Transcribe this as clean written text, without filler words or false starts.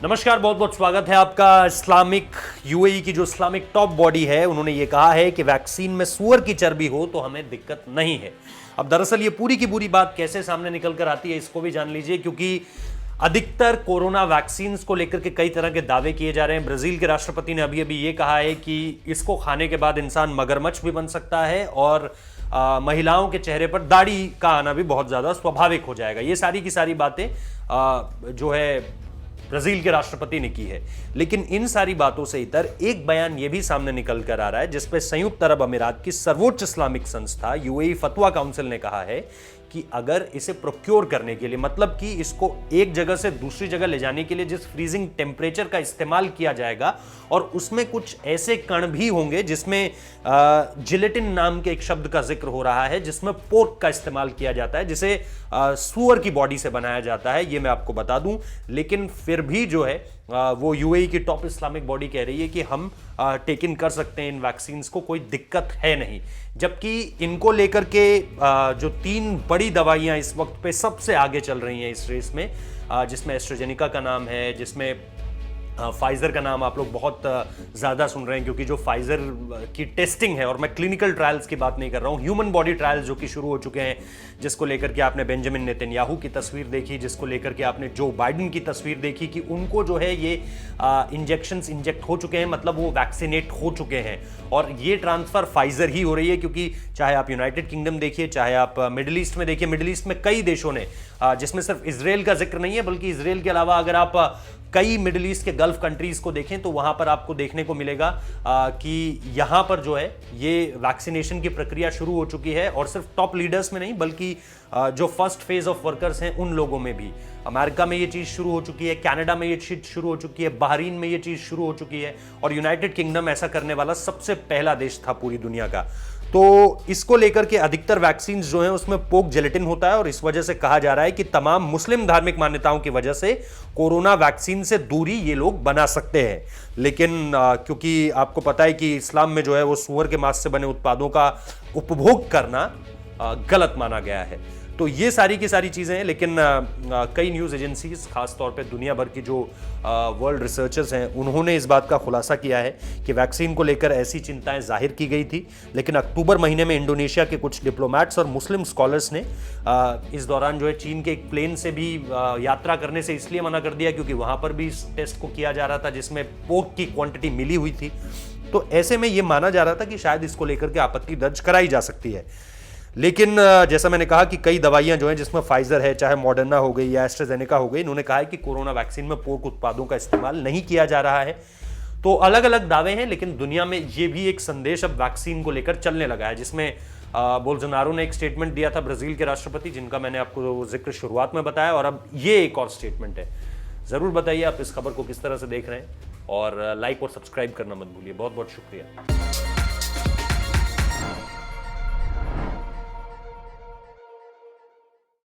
नमस्कार, बहुत बहुत स्वागत है आपका। इस्लामिक यूएई की जो इस्लामिक टॉप बॉडी है, उन्होंने ये कहा है कि वैक्सीन में सूअर की चर्बी हो तो हमें दिक्कत नहीं है। अब दरअसल ये पूरी की पूरी बात कैसे सामने निकल कर आती है इसको भी जान लीजिए, क्योंकि अधिकतर कोरोना वैक्सीन को लेकर के कई तरह के दावे किए जा रहे हैं। ब्राजील के राष्ट्रपति ने अभी अभी ये कहा है कि इसको खाने के बाद इंसान मगरमच्छ भी बन सकता है और महिलाओं के चेहरे पर दाढ़ी का आना भी बहुत ज्यादा स्वाभाविक हो जाएगा। ये सारी की सारी बातें जो है ब्राजील के राष्ट्रपति ने की है। लेकिन इन सारी बातों से इतर एक बयान यह भी सामने निकल कर आ रहा है, जिसपे संयुक्त अरब अमीरात की सर्वोच्च इस्लामिक संस्था यूएई फतवा काउंसिल ने कहा है कि अगर इसे प्रोक्योर करने के लिए, मतलब कि इसको एक जगह से दूसरी जगह ले जाने के लिए जिस फ्रीजिंग टेम्परेचर का इस्तेमाल किया जाएगा, और उसमें कुछ ऐसे कण भी होंगे जिसमें जिलेटिन नाम के एक शब्द का जिक्र हो रहा है, जिसमें पोर्क का इस्तेमाल किया जाता है, जिसे सूअर की बॉडी से बनाया जाता है, ये मैं आपको बता दूं। लेकिन फिर भी जो है वो यूएई की टॉप इस्लामिक बॉडी कह रही है कि हम टेक इन कर सकते हैं इन वैक्सीन को, कोई दिक्कत है नहीं। जबकि इनको लेकर के जो 3 बड़ी दवाइयां इस वक्त पे सबसे आगे चल रही हैं इस रेस में, जिसमें एस्ट्राजेनेका का नाम है, जिसमें फाइजर का नाम आप लोग बहुत ज़्यादा सुन रहे हैं, क्योंकि जो फाइजर की टेस्टिंग है, और मैं क्लिनिकल ट्रायल्स की बात नहीं कर रहा हूँ, ह्यूमन बॉडी ट्रायल्स जो कि शुरू हो चुके हैं, जिसको लेकर के आपने बेंजामिन नेतन्याहू की तस्वीर देखी, जिसको लेकर के आपने जो बाइडेन की तस्वीर देखी कि उनको जो है ये इंजेक्शंस इंजेक्ट हो चुके हैं, मतलब वो वैक्सीनेट हो चुके हैं। और ये ट्रांसफर फाइजर ही हो रही है, क्योंकि चाहे आप यूनाइटेड किंगडम देखिए, चाहे आप मिडिल ईस्ट में देखिए, मिडिल ईस्ट में कई देशों ने, जिसमें सिर्फ इसराइल का जिक्र नहीं है, बल्कि इसराइल के अलावा अगर आप कई मिडिल ईस्ट के गल्फ कंट्रीज को देखें तो वहां पर आपको देखने को मिलेगा कि यहां पर जो है ये वैक्सीनेशन की प्रक्रिया शुरू हो चुकी है, और सिर्फ टॉप लीडर्स में नहीं, बल्कि जो फर्स्ट फेज ऑफ वर्कर्स हैं उन लोगों में भी। अमेरिका में ये चीज शुरू हो चुकी है, कनाडा में ये चीज शुरू हो चुकी है, बहरीन में ये चीज शुरू हो चुकी है, और यूनाइटेड किंगडम ऐसा करने वाला सबसे पहला देश था पूरी दुनिया का। तो इसको लेकर के अधिकतर वैक्सीन जो हैं उसमें पोक जेलेटिन होता है, और इस वजह से कहा जा रहा है कि तमाम मुस्लिम धार्मिक मान्यताओं की वजह से कोरोना वैक्सीन से दूरी ये लोग बना सकते हैं। लेकिन क्योंकि आपको पता है कि इस्लाम में जो है वो सूअर के मांस से बने उत्पादों का उपभोग करना गलत माना गया है। तो ये सारी की सारी चीज़ें हैं। लेकिन कई न्यूज़ एजेंसीज, खास तौर पे दुनिया भर की जो वर्ल्ड रिसर्चर्स हैं, उन्होंने इस बात का खुलासा किया है कि वैक्सीन को लेकर ऐसी चिंताएं जाहिर की गई थी, लेकिन अक्टूबर महीने में इंडोनेशिया के कुछ डिप्लोमैट्स और मुस्लिम स्कॉलर्स ने इस दौरान जो है चीन के एक प्लेन से भी यात्रा करने से इसलिए मना कर दिया क्योंकि वहाँ पर भी इस टेस्ट को किया जा रहा था, जिसमें पोर्क की क्वांटिटी मिली हुई थी। तो ऐसे में ये माना जा रहा था कि शायद इसको लेकर के आपत्ति दर्ज कराई जा सकती है। लेकिन जैसा मैंने कहा कि कई दवाइयां जो हैं, जिसमें फाइजर है, चाहे मॉडर्ना हो गई या एस्ट्राजेनेका हो गई, इन्होंने कहा है कि कोरोना वैक्सीन में पोर्क उत्पादों का इस्तेमाल नहीं किया जा रहा है। तो अलग अलग दावे हैं, लेकिन दुनिया में ये भी एक संदेश अब वैक्सीन को लेकर चलने लगा है, जिसमें बोल्सोनारो ने एक स्टेटमेंट दिया था, ब्राजील के राष्ट्रपति, जिनका मैंने आपको जिक्र शुरुआत में बताया, और अब ये एक और स्टेटमेंट है। जरूर बताइए आप इस खबर को किस तरह से देख रहे हैं, और लाइक और सब्सक्राइब करना मत भूलिए। बहुत बहुत शुक्रिया।